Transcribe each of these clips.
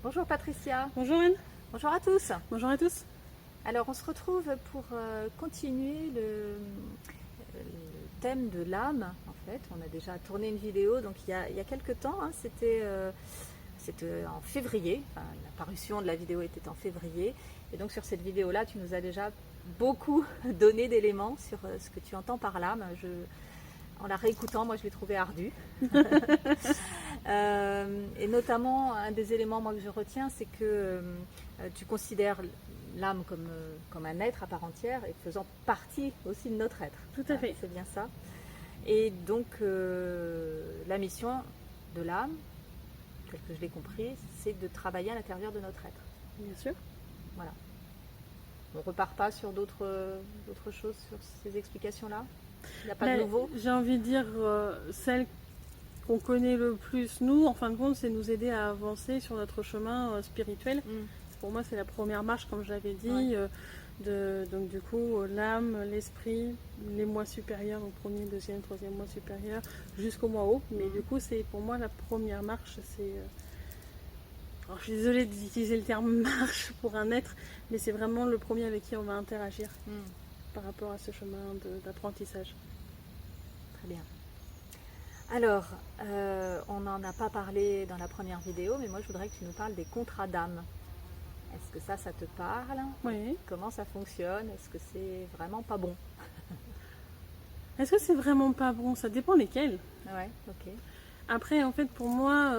Bonjour Patricia, Bonjour Anne. bonjour à tous. Bonjour à tous. Alors on se retrouve pour continuer thème de l'âme. En fait, on a déjà tourné une vidéo, donc il y a quelques temps, hein, c'était en février, enfin, la parution de la vidéo était en février, et donc sur cette vidéo-là, tu nous as déjà beaucoup donné d'éléments sur ce que tu entends par l'âme. En la réécoutant, moi je l'ai trouvé ardu. Et notamment, un des éléments moi, que je retiens, c'est que tu considères l'âme comme un être à part entière et faisant partie aussi de notre être. Tout à fait. C'est bien ça. Et donc, la mission de l'âme, telle que je l'ai compris, c'est de travailler à l'intérieur de notre être. Bien sûr. Voilà. On ne repart pas sur d'autres choses sur ces explications-là. Il n'y a pas de nouveau. J'ai envie de dire, celle qu'on connaît le plus, nous, en fin de compte, c'est nous aider à avancer sur notre chemin spirituel. Pour moi, c'est la première marche, comme j'avais dit. Donc du coup, l'âme, l'esprit, les mois supérieurs, donc premier, deuxième, troisième mois supérieur, jusqu'au mois haut. Mais du coup, c'est pour moi la première marche. Alors, je suis désolée d'utiliser le terme marche pour un être, mais c'est vraiment le premier avec qui on va interagir par rapport à ce chemin d'apprentissage. Très bien. Alors, on n'en a pas parlé dans la première vidéo, mais moi je voudrais que tu nous parles des contrats d'âme. Est-ce que ça te parle? Oui. Comment ça fonctionne? Est-ce que c'est vraiment pas bon? Est-ce que c'est vraiment pas bon? Ça dépend lesquels. Ouais, ok. Après, en fait, pour moi,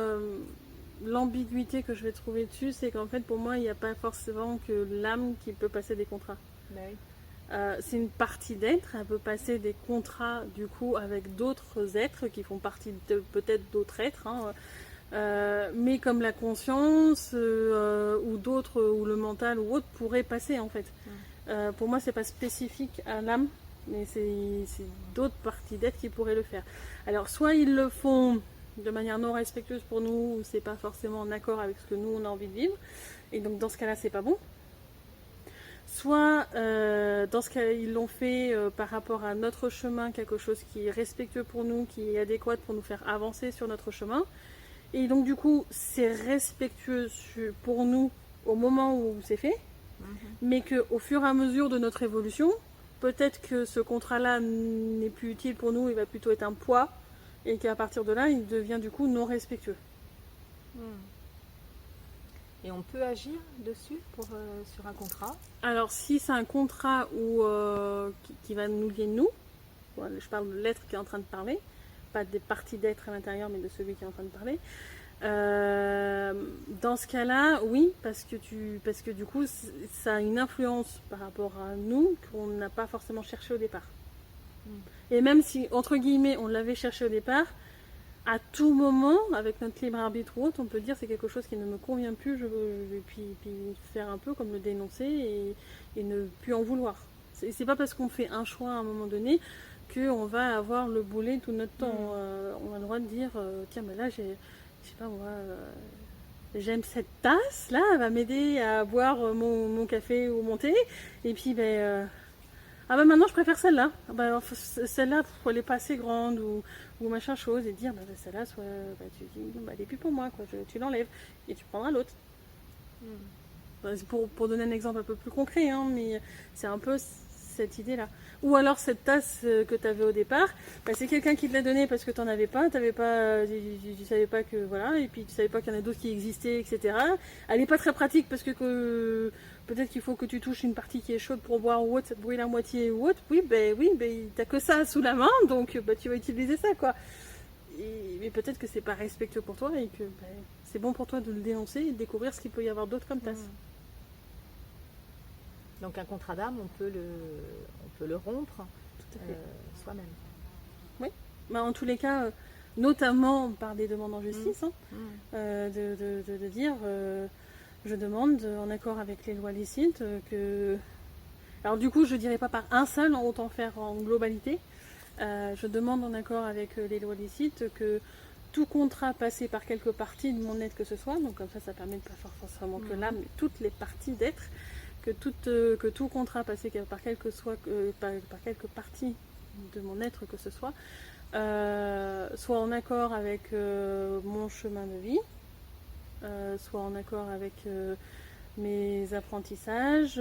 l'ambiguïté que je vais trouver dessus, c'est qu'en fait, pour moi, il n'y a pas forcément que l'âme qui peut passer des contrats. Ben oui. C'est une partie d'être, elle peut passer des contrats du coup avec d'autres êtres qui font partie de peut-être d'autres êtres, hein. Mais comme la conscience ou d'autres, ou le mental ou autre pourrait passer en fait. Pour moi, c'est pas spécifique à l'âme, mais c'est d'autres parties d'être qui pourraient le faire. Alors, soit ils le font de manière non respectueuse pour nous, ou c'est pas forcément en accord avec ce que nous on a envie de vivre, et donc dans ce cas-là, c'est pas bon. Soit dans ce cas ils l'ont fait par rapport à notre chemin, quelque chose qui est respectueux pour nous, qui est adéquat pour nous faire avancer sur notre chemin. Et donc du coup c'est respectueux pour nous au moment où c'est fait, mais qu'au fur et à mesure de notre évolution, peut-être que ce contrat-là n'est plus utile pour nous, il va plutôt être un poids, et qu'à partir de là, il devient du coup non respectueux. Et on peut agir dessus sur un contrat? Alors si c'est un contrat qui va nous lier de nous, voilà, je parle de l'être qui est en train de parler, pas des parties d'être à l'intérieur, mais de celui qui est en train de parler. Dans ce cas-là, oui, parce que du coup, ça a une influence par rapport à nous qu'on n'a pas forcément cherché au départ. Et même si, entre guillemets, on l'avait cherché au départ, à tout moment, avec notre libre arbitre ou autre, on peut dire c'est quelque chose qui ne me convient plus, je vais puis faire un peu comme le dénoncer et ne plus en vouloir. C'est pas parce qu'on fait un choix à un moment donné qu'on va avoir le boulet tout notre temps. On a le droit de dire, tiens, mais là, je sais pas moi, j'aime cette tasse, là, elle va m'aider à boire mon café ou mon thé, et puis, ah bah maintenant je préfère celle-là. Ah bah, celle-là, elle est pas assez grande ou machin chose, et dire, celle-là, soit, tu dis, non, elle est plus pour moi, quoi, tu l'enlèves, et tu prendras l'autre. C'est pour donner un exemple un peu plus concret, hein, mais c'est un peu cette idée-là. Ou alors cette tasse que tu avais au départ, c'est quelqu'un qui te l'a donnée parce que tu n'en avais pas, tu savais pas que voilà, et puis tu savais pas qu'il y en a d'autres qui existaient, etc. Elle n'est pas très pratique parce que peut-être qu'il faut que tu touches une partie qui est chaude pour boire ou autre, ça te brûle la moitié ou autre. Oui, t'as que ça sous la main, donc tu vas utiliser ça, quoi. Mais peut-être que c'est pas respectueux pour toi et que c'est bon pour toi de le dénoncer et de découvrir ce qu'il peut y avoir d'autre comme tasse. Donc un contrat d'âme, on peut le rompre soi-même. Oui, en tous les cas, notamment par des demandes en justice, de dire je demande en accord avec les lois licites que... Alors du coup, je dirais pas par un seul, autant faire en globalité. Je demande en accord avec les lois licites que tout contrat passé par quelque partie de mon être que ce soit, donc comme ça permet de pas faire forcément que l'âme, mais toutes les parties d'être, que tout contrat passé par quelque partie de mon être que ce soit en accord avec mon chemin de vie, soit en accord avec mes apprentissages,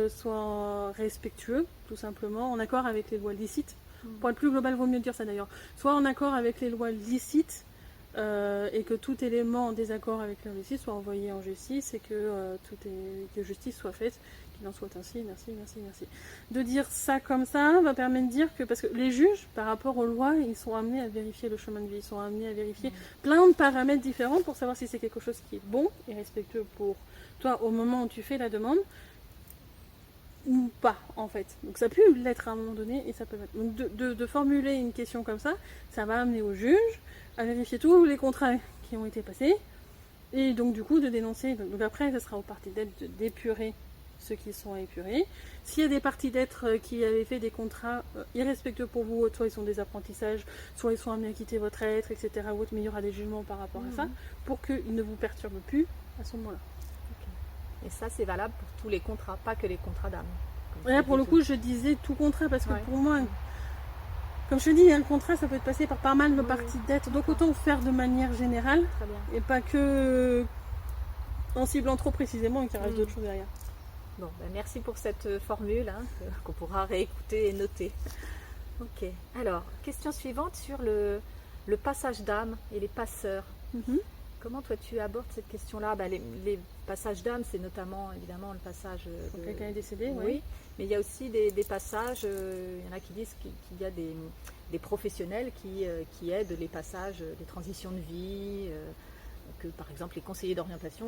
soit respectueux, tout simplement, en accord avec les lois licites. Pour être plus global, vaut mieux dire ça d'ailleurs. Soit en accord avec les lois licites, et que tout élément en désaccord avec la justice soit envoyé en justice et que justice soit faite, qu'il en soit ainsi, merci. De dire ça comme ça va permettre de dire que, parce que les juges, par rapport aux lois, ils sont amenés à vérifier le chemin de vie, ils sont amenés à vérifier plein de paramètres différents pour savoir si c'est quelque chose qui est bon et respectueux pour toi au moment où tu fais la demande, ou pas en fait. Donc ça peut l'être à un moment donné et ça peut l'être. Donc de formuler une question comme ça va amener au juge à vérifier tous les contrats qui ont été passés et donc du coup de dénoncer. Donc après ce sera aux parties d'être d'épurer ceux qui sont à épurer. S'il y a des parties d'être qui avaient fait des contrats irrespectueux pour vous, soit ils sont des apprentissages, soit ils sont amenés à quitter votre être, etc. ou autre, mais il y aura des jugements par rapport à ça pour qu'ils ne vous perturbent plus à ce moment-là. Et ça, c'est valable pour tous les contrats, pas que les contrats d'âme. Là, pour le coup, je disais tout contrat parce que pour moi, comme je te dis, un contrat, ça peut être passé par pas mal de parties d'être. Donc autant faire de manière générale et pas que en ciblant trop précisément et qu'il reste d'autres choses derrière. Bon, ben merci pour cette formule qu'on pourra réécouter et noter. Ok. Alors, question suivante sur le passage d'âme et les passeurs. Comment toi tu abordes cette question-là? Les passages d'âme, c'est notamment évidemment le passage quand quelqu'un est décédé, oui. Mais il y a aussi des passages, il y en a qui disent qu'il y a des professionnels qui aident les passages, les transitions de vie, que par exemple les conseillers d'orientation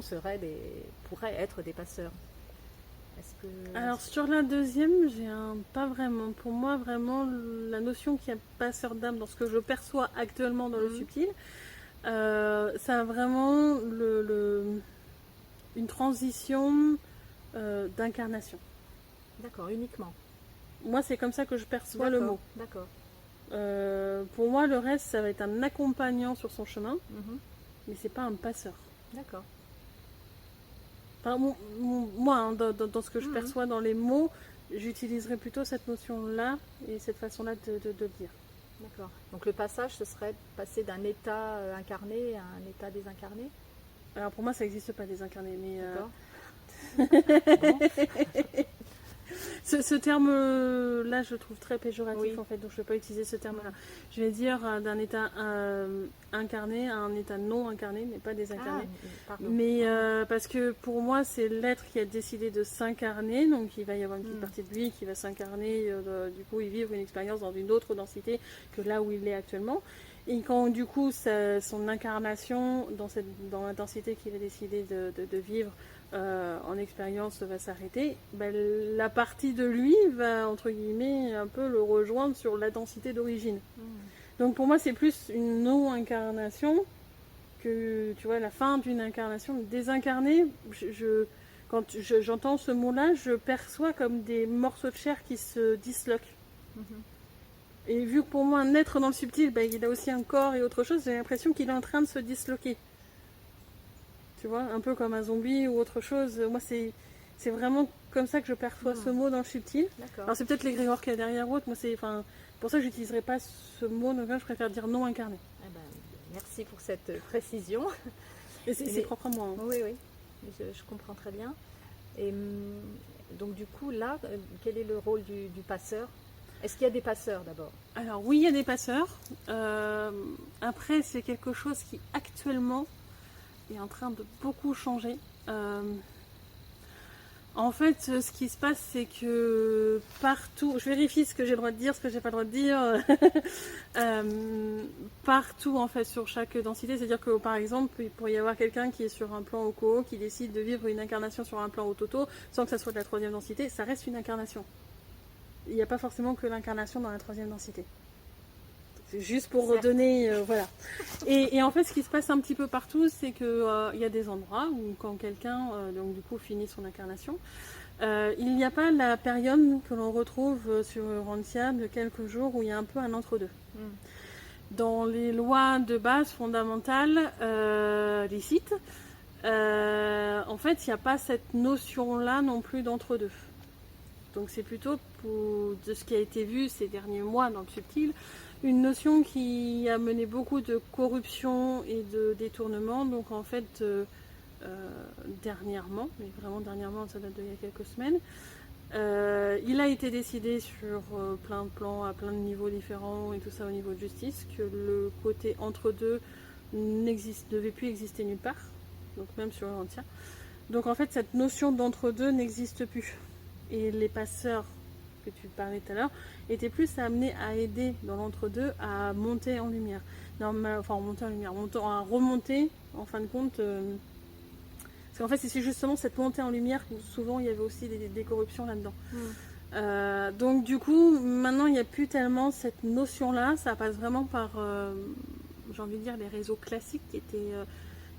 pourraient être des passeurs. Alors sur la deuxième, pas vraiment. Pour moi, vraiment, la notion qu'il y a passeur d'âme dans ce que je perçois actuellement dans le subtil, ça a vraiment une transition d'incarnation. D'accord, uniquement. Moi, c'est comme ça que je perçois le mot. D'accord. Pour moi, le reste, ça va être un accompagnant sur son chemin, mais c'est pas un passeur. D'accord. Enfin, moi, dans ce que je perçois dans les mots, j'utiliserais plutôt cette notion-là et cette façon-là de le dire. D'accord. Donc le passage, ce serait passer d'un état incarné à un état désincarné? Alors pour moi, ça n'existe pas désincarné, mais... ce terme-là, je le trouve très péjoratif en fait, donc je ne vais pas utiliser ce terme-là. Je vais dire d'un état incarné à un état non incarné, mais pas désincarné. Mais parce que pour moi, c'est l'être qui a décidé de s'incarner, donc il va y avoir une petite partie de lui qui va s'incarner, du coup, il vivre une expérience dans une autre densité que là où il est actuellement. Et quand du coup son incarnation dans la densité qu'il a décidé de vivre en expérience va s'arrêter, la partie de lui va entre guillemets un peu le rejoindre sur la densité d'origine. Donc pour moi c'est plus une non-incarnation que tu vois la fin d'une incarnation. Désincarné, quand j'entends ce mot-là, je perçois comme des morceaux de chair qui se disloquent. Et vu que pour moi un être dans le subtil, il a aussi un corps et autre chose, j'ai l'impression qu'il est en train de se disloquer. Tu vois, un peu comme un zombie ou autre chose. Moi, c'est vraiment comme ça que je perçois ce mot dans le subtil. D'accord. Alors, c'est peut-être l'égrégore qu'il y a derrière autre. Moi, pour ça que je n'utiliserai pas ce mot. Donc là, je préfère dire non incarné. Merci pour cette précision. Et c'est propre à moi. Oui. Je comprends très bien. Et donc, du coup, là, quel est le rôle du passeur? Est-ce qu'il y a des passeurs d'abord? Alors, oui, il y a des passeurs. Après, c'est quelque chose qui, actuellement, est en train de beaucoup changer. En fait, ce qui se passe, c'est que partout, je vérifie ce que j'ai le droit de dire, ce que j'ai pas le droit de dire, partout en fait sur chaque densité, c'est-à-dire que par exemple, il pourrait y avoir quelqu'un qui est sur un plan Oko, qui décide de vivre une incarnation sur un plan Ototo, sans que ça soit de la troisième densité, ça reste une incarnation. Il n'y a pas forcément que l'incarnation dans la troisième densité. C'est juste pour redonner, voilà. Et en fait, ce qui se passe un petit peu partout, c'est que y a des endroits où quand quelqu'un, donc du coup, finit son incarnation, il n'y a pas la période que l'on retrouve sur Urantia de quelques jours où il y a un peu un entre-deux. Dans les lois de base fondamentales, licites, en fait, il n'y a pas cette notion-là non plus d'entre-deux. Donc c'est plutôt, de ce qui a été vu ces derniers mois dans le subtil, une notion qui a mené beaucoup de corruption et de détournement. Donc en fait, dernièrement, mais vraiment dernièrement, ça date d'il y a quelques semaines. Il a été décidé sur plein de plans, à plein de niveaux différents et tout ça au niveau de justice, que le côté entre-deux ne devait plus exister nulle part, donc même sur l'entière. Donc en fait, cette notion d'entre-deux n'existe plus. Et les passeurs que tu parlais tout à l'heure étaient plus amenés à aider dans l'entre-deux à monter en lumière. Enfin, monter en lumière, à remonter, en fin de compte. Parce qu'en fait, c'est justement cette montée en lumière que souvent il y avait aussi des corruptions là-dedans. Donc du coup, maintenant il n'y a plus tellement cette notion-là. Ça passe vraiment par, j'ai envie de dire, les réseaux classiques qui étaient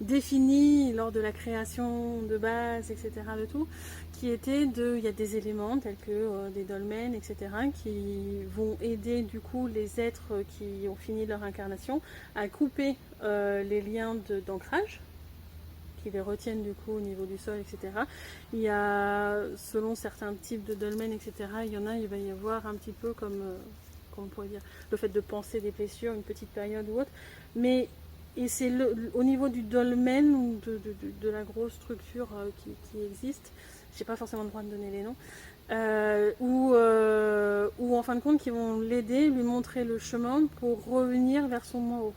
définis lors de la création de base, etc. Le tout, qui était il y a des éléments tels que des dolmens, etc. qui vont aider du coup les êtres qui ont fini leur incarnation à couper les liens d'ancrage qui les retiennent du coup au niveau du sol, etc. Il y a, selon certains types de dolmens, etc., il va y avoir un petit peu comme on pourrait dire, le fait de penser des blessures, une petite période ou autre. Mais et c'est au niveau du dolmen ou de la grosse structure qui existe, j'ai pas forcément le droit de donner les noms, ou en fin de compte qui vont l'aider, lui montrer le chemin pour revenir vers son moi haut.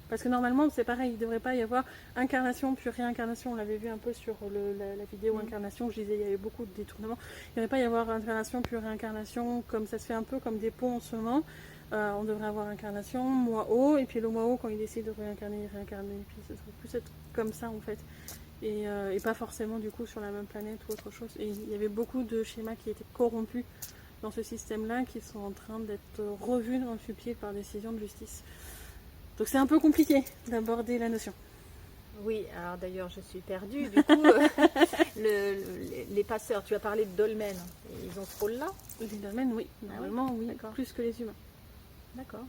Parce que normalement c'est pareil, il ne devrait pas y avoir incarnation puis réincarnation. On l'avait vu un peu sur la vidéo incarnation, je disais il y avait beaucoup de détournements. Il ne devrait pas y avoir incarnation puis réincarnation, comme ça se fait un peu comme des ponts en ce moment. On devrait avoir incarnation, moi haut, et puis le moi haut quand il décide de réincarner, il réincarne. Et puis ça devrait plus être comme ça en fait. Et pas forcément du coup sur la même planète ou autre chose. Et il y avait beaucoup de schémas qui étaient corrompus dans ce système-là, qui sont en train d'être revus dans le subtil par décision de justice. Donc c'est un peu compliqué d'aborder la notion. Oui, alors d'ailleurs je suis perdue. Du coup, les passeurs, tu as parlé de dolmens, ils ont ce rôle-là? Les dolmens, oui. Normalement, oui, plus que les humains. D'accord.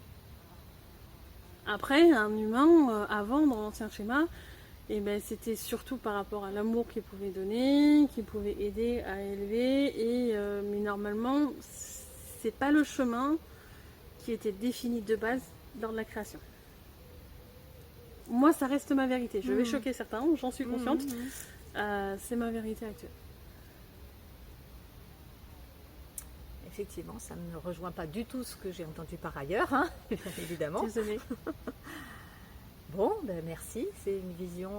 Après, un humain, avant, dans l'ancien schéma, c'était surtout par rapport à l'amour qu'il pouvait donner, qu'il pouvait aider à élever. Mais normalement, c'est pas le chemin qui était défini de base lors de la création. Moi, ça reste ma vérité. Je vais choquer certains, j'en suis consciente. C'est ma vérité actuelle. Effectivement, ça ne rejoint pas du tout ce que j'ai entendu par ailleurs, hein, évidemment. Désolée. Bon, merci. C'est une vision...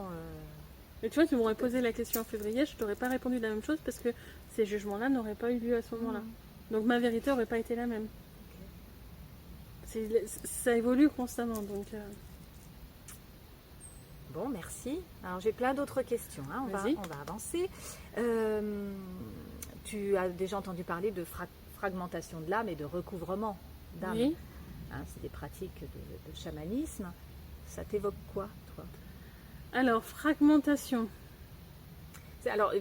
Mais tu vois, tu m'aurais posé la question en février, je t'aurais pas répondu de la même chose parce que ces jugements-là n'auraient pas eu lieu à ce moment-là. Donc ma vérité n'aurait pas été la même. Ça évolue constamment, donc... Bon, merci. Alors j'ai plein d'autres questions, hein. On va avancer. Tu as déjà entendu parler de fragmentation de l'âme et de recouvrement d'âme. Oui. Hein, c'est des pratiques de chamanisme. Ça t'évoque quoi, toi? Alors, fragmentation. Alors,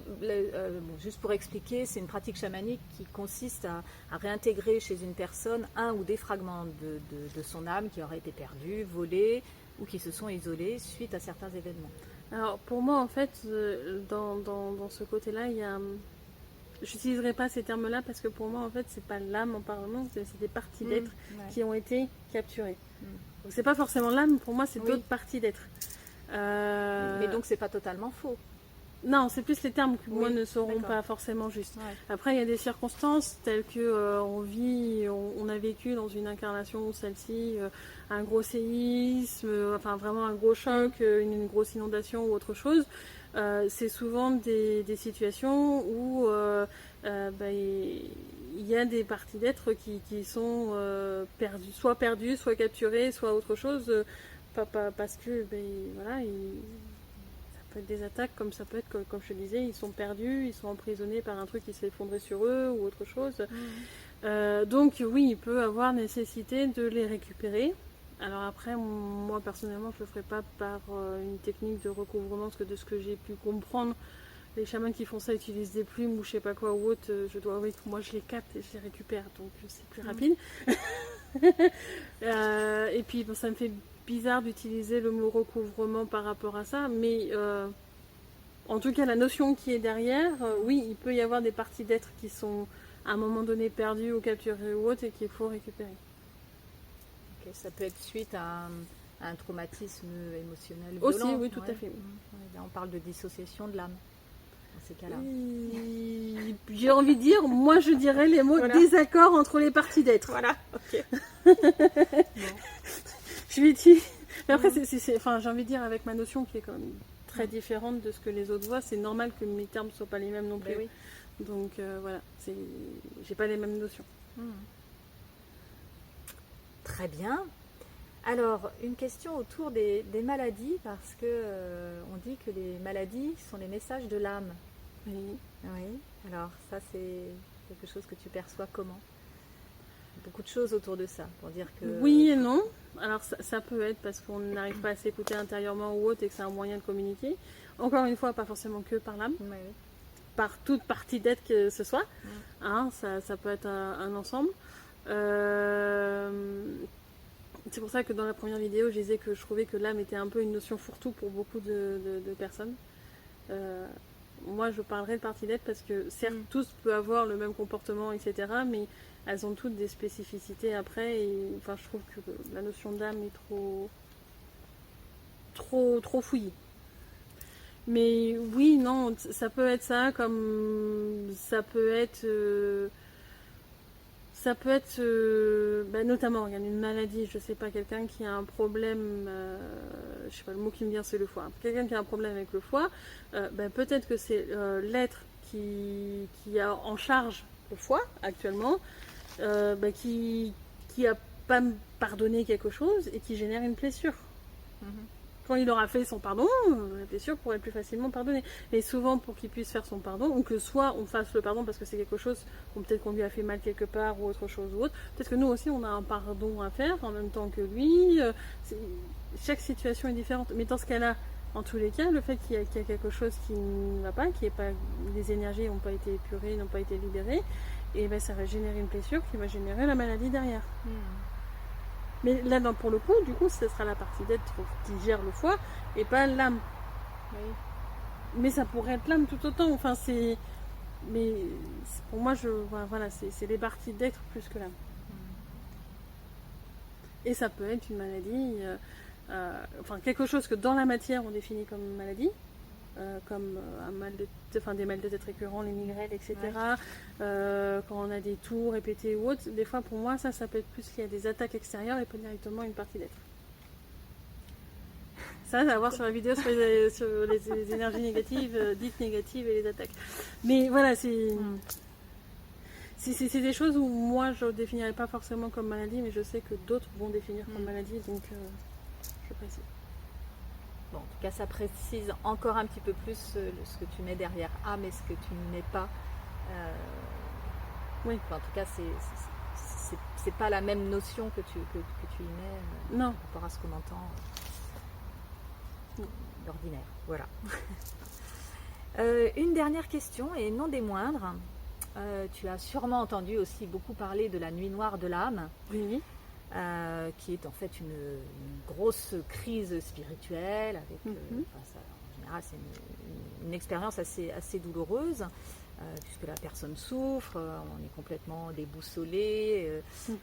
juste pour expliquer, c'est une pratique chamanique qui consiste à réintégrer chez une personne un ou des fragments de son âme qui auraient été perdus, volés ou qui se sont isolés suite à certains événements. Alors, pour moi, en fait, dans ce côté-là, il y a... J'utiliserai pas ces termes-là parce que pour moi, en fait, c'est pas l'âme en parlant, c'est des parties d'être qui ont été capturées. Donc, c'est pas forcément l'âme, pour moi, c'est d'autres parties d'être. Mais donc, c'est pas totalement faux. Non, c'est plus les termes qui, moi, ne seront pas forcément justes. Ouais. Après, il y a des circonstances telles que on a vécu dans une incarnation, celle-ci, un gros séisme, enfin vraiment un gros choc, une grosse inondation ou autre chose. C'est souvent des situations où il y a des parties d'être qui sont perdues, soit capturées, soit autre chose, parce que voilà, ça peut être des attaques, comme ça peut être, comme je te disais, ils sont perdus, ils sont emprisonnés par un truc qui s'est effondré sur eux ou autre chose. Donc oui, il peut avoir nécessité de les récupérer. Alors après, moi personnellement, je ne le ferai pas par une technique de recouvrement, parce que de ce que j'ai pu comprendre, les chamans qui font ça utilisent des plumes ou je sais pas quoi ou autre. Je dois avouer que moi je les capte et je les récupère, donc c'est plus rapide. Et puis ça me fait bizarre d'utiliser le mot recouvrement par rapport à ça, mais en tout cas la notion qui est derrière, oui, il peut y avoir des parties d'être qui sont à un moment donné perdues ou capturées ou autres et qu'il faut récupérer. Ça peut être suite à un traumatisme émotionnel Aussi, violent. oui, tout à fait. Là, on parle de dissociation de l'âme dans ces cas-là. J'ai envie de dire, moi je dirais les mots Voilà. désaccord entre les parties d'être. Voilà, ok. Je lui dis. Mais après, enfin, j'ai envie de dire, avec ma notion qui est quand même très différente de ce que les autres voient, c'est normal que mes termes ne soient pas les mêmes non plus. Oui. Donc voilà, j'ai pas les mêmes notions. Très bien. Alors, une question autour des maladies, parce que on dit que les maladies sont les messages de l'âme. Oui. Oui. Alors, ça, c'est quelque chose que tu perçois comment? Beaucoup de choses autour de ça, pour dire que... Oui et non. Alors, ça peut être parce qu'on n'arrive pas à s'écouter intérieurement ou autre et que c'est un moyen de communiquer. Encore une fois, pas forcément que par l'âme. Oui. Par toute partie d'être que ce soit. Hein, ça peut être un ensemble. C'est pour ça que dans la première vidéo, je disais que je trouvais que l'âme était un peu une notion fourre-tout pour beaucoup de personnes. Moi, je parlerai de partie d'être parce que certes, tous peuvent avoir le même comportement, etc. Mais elles ont toutes des spécificités après. Et enfin, je trouve que la notion d'âme est trop fouillie. Mais oui, non, ça peut être ça, comme ça peut être... notamment, regarde, une maladie, je sais pas, quelqu'un qui a un problème, je sais pas, le mot qui me vient c'est le foie. Quelqu'un qui a un problème avec le foie, peut-être que c'est l'être qui a en charge le foie actuellement, qui a pas pardonné quelque chose et qui génère une blessure. Quand il aura fait son pardon, la blessure pourrait plus facilement pardonner. Mais souvent, pour qu'il puisse faire son pardon, ou que soit on fasse le pardon parce que c'est quelque chose, ou peut-être qu'on lui a fait mal quelque part, ou autre chose, ou autre, peut-être que nous aussi, on a un pardon à faire en même temps que lui. Chaque situation est différente. Mais dans ce cas-là, en tous les cas, le fait qu'il y a quelque chose qui ne va pas, les énergies n'ont pas été épurées, n'ont pas été libérées, et ça va générer une blessure qui va générer la maladie derrière. Mais là, pour le coup, du coup, ce sera la partie d'être qui gère le foie et pas l'âme. Oui. Mais ça pourrait être l'âme tout autant. Enfin, mais pour moi, voilà, c'est les parties d'être plus que l'âme. Et ça peut être une maladie, quelque chose que dans la matière on définit comme maladie. Comme des mal de tête récurrents, les migraines, etc. Quand on a des tours répétés ou autres, des fois pour moi ça peut être plus lié à des attaques extérieures et pas directement une partie d'être. Ça, à voir sur la vidéo sur les énergies négatives, dites négatives et les attaques. Mais voilà, c'est des choses où moi je ne définirais pas forcément comme maladie, mais je sais que d'autres vont définir comme maladie, donc je précise. Bon, en tout cas, ça précise encore un petit peu plus ce que tu mets derrière âme et ce que tu ne mets pas. Oui. En tout cas, c'est pas la même notion que tu y mets non. par rapport à ce qu'on entend d'ordinaire. Voilà. Une dernière question, et non des moindres. Tu as sûrement entendu aussi beaucoup parler de la nuit noire de l'âme. Oui. Qui est en fait une grosse crise spirituelle. En général, c'est une expérience assez douloureuse, puisque la personne souffre, on est complètement déboussolé, on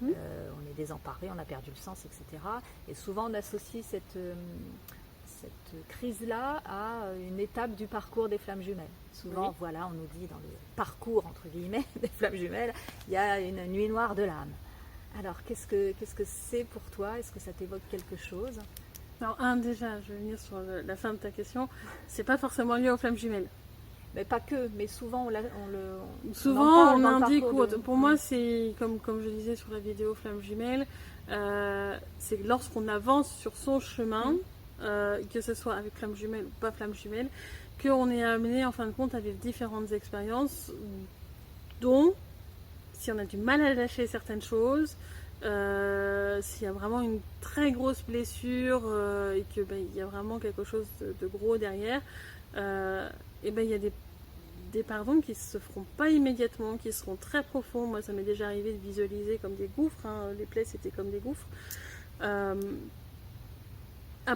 est désemparé, on a perdu le sens, etc. Et souvent, on associe cette crise-là à une étape du parcours des flammes jumelles. Souvent, voilà, on nous dit dans le parcours, entre guillemets, des flammes jumelles, il y a une nuit noire de l'âme. Alors, qu'est-ce que c'est pour toi? Est-ce que ça t'évoque quelque chose? Alors, déjà, je vais venir sur la fin de ta question. C'est pas forcément lié aux flammes jumelles. Mais pas que, mais souvent on indique ou autre. Pour moi, c'est comme je disais sur la vidéo flammes jumelles, c'est lorsqu'on avance sur son chemin, que ce soit avec flammes jumelles ou pas flammes jumelles, qu'on est amené en fin de compte à vivre différentes expériences, dont si on a du mal à lâcher certaines choses, s'il y a vraiment une très grosse blessure et que il y a vraiment quelque chose de gros derrière, il y a des pardons qui ne se feront pas immédiatement, qui seront très profonds. Moi, ça m'est déjà arrivé de visualiser comme des gouffres, les plaies c'était comme des gouffres. À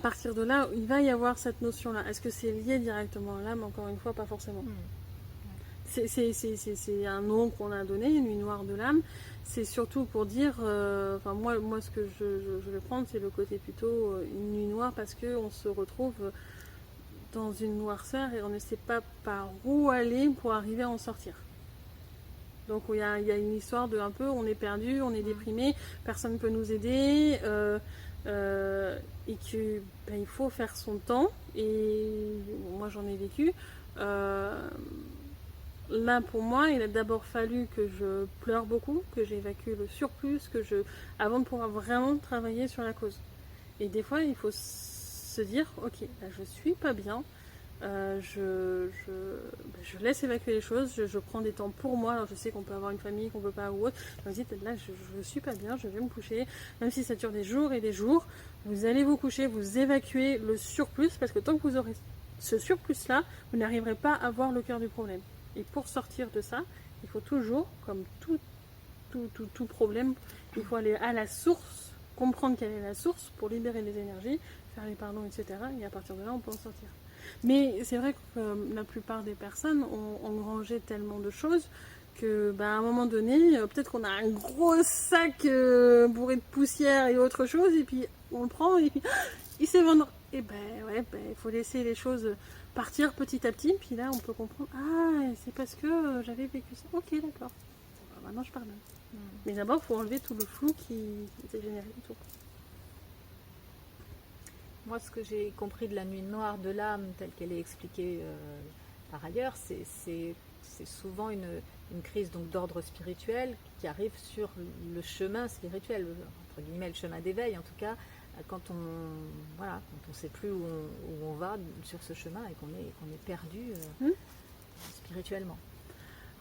partir de là, il va y avoir cette notion-là. Est-ce que c'est lié directement à l'âme? Encore une fois, pas forcément. C'est un nom qu'on a donné, une nuit noire de l'âme. C'est surtout pour dire, moi ce que je vais prendre, c'est le côté plutôt une nuit noire parce qu'on se retrouve dans une noirceur et on ne sait pas par où aller pour arriver à en sortir. Donc il y a une histoire de un peu, on est perdu, on est déprimé, personne ne peut nous aider, et que il faut faire son temps. Et moi j'en ai vécu. Là pour moi, il a d'abord fallu que je pleure beaucoup, que j'évacue le surplus, avant de pouvoir vraiment travailler sur la cause. Et des fois, il faut se dire, ok, là je suis pas bien. Je laisse évacuer les choses, je prends des temps pour moi. Alors je sais qu'on peut avoir une famille, qu'on peut pas ou autre. Je me dis, là je suis pas bien, je vais me coucher. Même si ça dure des jours et des jours, vous allez vous coucher, vous évacuez le surplus parce que tant que vous aurez ce surplus-là, vous n'arriverez pas à voir le cœur du problème. Et pour sortir de ça, il faut toujours, comme tout problème, il faut aller à la source, comprendre quelle est la source pour libérer les énergies, faire les pardons, etc. Et à partir de là, on peut en sortir. Mais c'est vrai que la plupart des personnes ont engrangé tellement de choses que, à un moment donné, peut-être qu'on a un gros sac bourré de poussière et autre chose, et puis on le prend et puis il s'évendre. Et il faut laisser les choses partir petit à petit, puis là on peut comprendre, c'est parce que j'avais vécu ça. Ok, d'accord. Maintenant je pardonne. Mais d'abord, il faut enlever tout le flou qui était généré autour. Moi, ce que j'ai compris de la nuit noire de l'âme, telle qu'elle est expliquée par ailleurs, c'est souvent une crise donc d'ordre spirituel qui arrive sur le chemin spirituel, entre guillemets le chemin d'éveil en tout cas, quand on ne sait plus où on va sur ce chemin et qu'on est perdu spirituellement.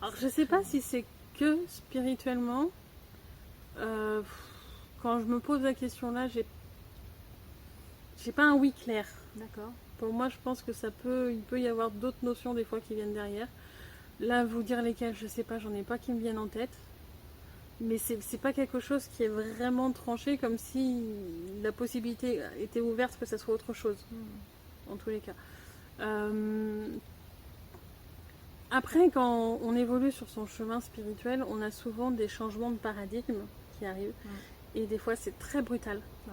Alors je ne sais pas si c'est que spirituellement. Quand je me pose la question là, j'ai pas un oui clair. D'accord. Pour moi, je pense que il peut y avoir d'autres notions des fois qui viennent derrière. Là, vous dire lesquelles, je sais pas, j'en ai pas qui me viennent en tête. Mais c'est pas quelque chose qui est vraiment tranché, comme si la possibilité était ouverte que ça soit autre chose. En tous les cas. Après, quand on évolue sur son chemin spirituel, on a souvent des changements de paradigme qui arrivent. Et des fois, c'est très brutal. Ouais.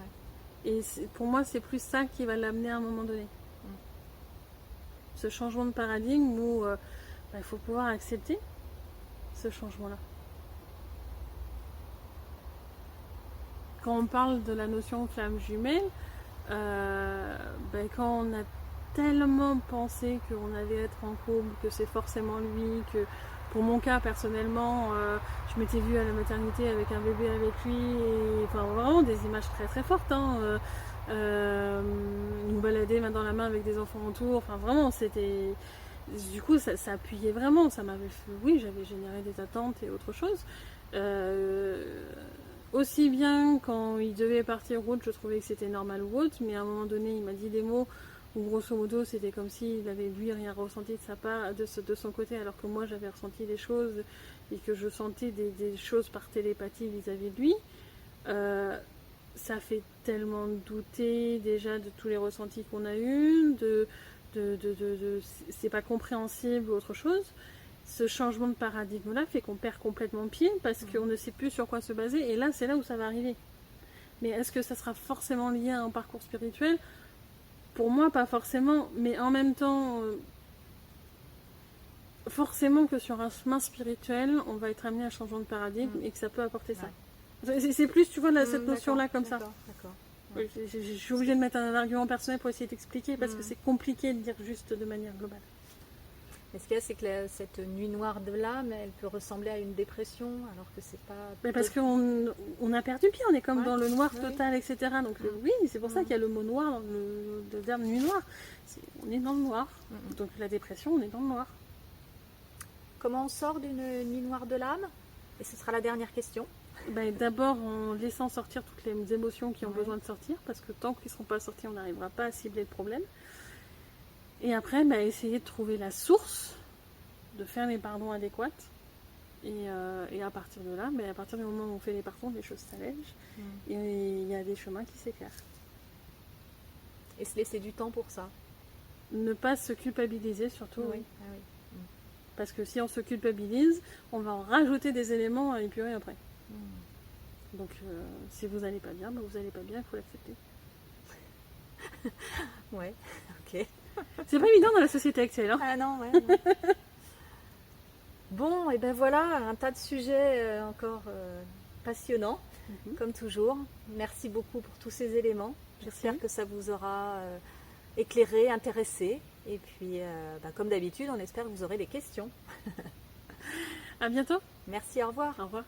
Et pour moi, c'est plus ça qui va l'amener à un moment donné. Ce changement de paradigme où il faut pouvoir accepter ce changement-là. Quand on parle de la notion flamme jumelle, quand on a tellement pensé qu'on allait être en couple, que c'est forcément lui, que pour mon cas personnellement, je m'étais vue à la maternité avec un bébé avec lui, et enfin vraiment des images très très fortes, nous balader main dans la main avec des enfants autour, enfin vraiment c'était, du coup ça appuyait vraiment, ça m'avait fait, oui j'avais généré des attentes et autre chose. Aussi bien quand il devait partir route, je trouvais que c'était normal ou autre, mais à un moment donné il m'a dit des mots où grosso modo c'était comme s'il avait lui rien ressenti de sa part, de son côté, alors que moi j'avais ressenti des choses et que je sentais des choses par télépathie vis-à-vis de lui. Ça fait tellement douter déjà de tous les ressentis qu'on a eus, c'est pas compréhensible ou autre chose. Ce changement de paradigme-là fait qu'on perd complètement pied parce qu'on ne sait plus sur quoi se baser, et là c'est là où ça va arriver. Mais est-ce que ça sera forcément lié à un parcours spirituel ? Pour moi, pas forcément, mais en même temps, forcément que sur un chemin spirituel, on va être amené à un changement de paradigme et que ça peut apporter ça. C'est plus, tu vois, cette notion-là comme ça. D'accord. Ouais. Je suis obligée de mettre un argument personnel pour essayer d'expliquer parce que c'est compliqué de dire juste de manière globale. Mais ce qu'il y a, c'est que cette nuit noire de l'âme, elle peut ressembler à une dépression, alors que c'est pas... Mais parce qu'on a perdu pied, on est comme dans le noir total, etc. Donc oui, c'est pour ça qu'il y a le mot noir, le terme nuit noire. On est dans le noir. Donc la dépression, on est dans le noir. Comment on sort d'une nuit noire de l'âme ? Et ce sera la dernière question. D'abord en laissant sortir toutes les émotions qui ont besoin de sortir, parce que tant qu'ils ne seront pas sortis, on n'arrivera pas à cibler le problème. Et après, essayer de trouver la source, de faire les pardons adéquats. Et à partir de là, à partir du moment où on fait les pardons, les choses s'allègent. Et il y a des chemins qui s'éclairent. Et se laisser du temps pour ça. Ne pas se culpabiliser surtout. Oui. Parce que si on se culpabilise, on va en rajouter des éléments à épurer après. Donc si vous n'allez pas bien, vous n'allez pas bien, il faut l'accepter. Ouais, ok. C'est pas évident dans la société actuelle. Hein. Ah non, ouais. Non. Bon, et ben voilà, un tas de sujets encore passionnants, comme toujours. Merci beaucoup pour tous ces éléments. J'espère que ça vous aura éclairé, intéressé. Et puis, comme d'habitude, on espère que vous aurez des questions. À bientôt. Merci, au revoir. Au revoir.